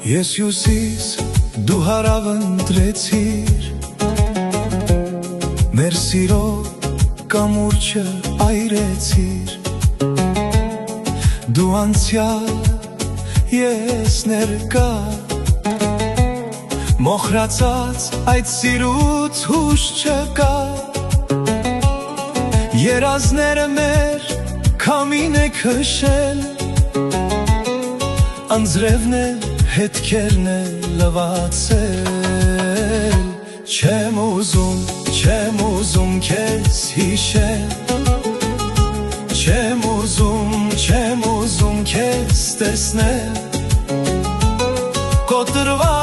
Ես հյուսիս, դու հարավ ընտրեցիր, մեր սիրո կամուրջը այրեցիր, դու անցյալ, ես ներկա, մոխրացած այդ սիրուց հուշ չկա, երազները մեր քամին է քշել, անձրևն է հետքերն է լվացել, չեմ ուզում քեզ հիշել, չեմ ուզում քեզ տեսնել, կոտրված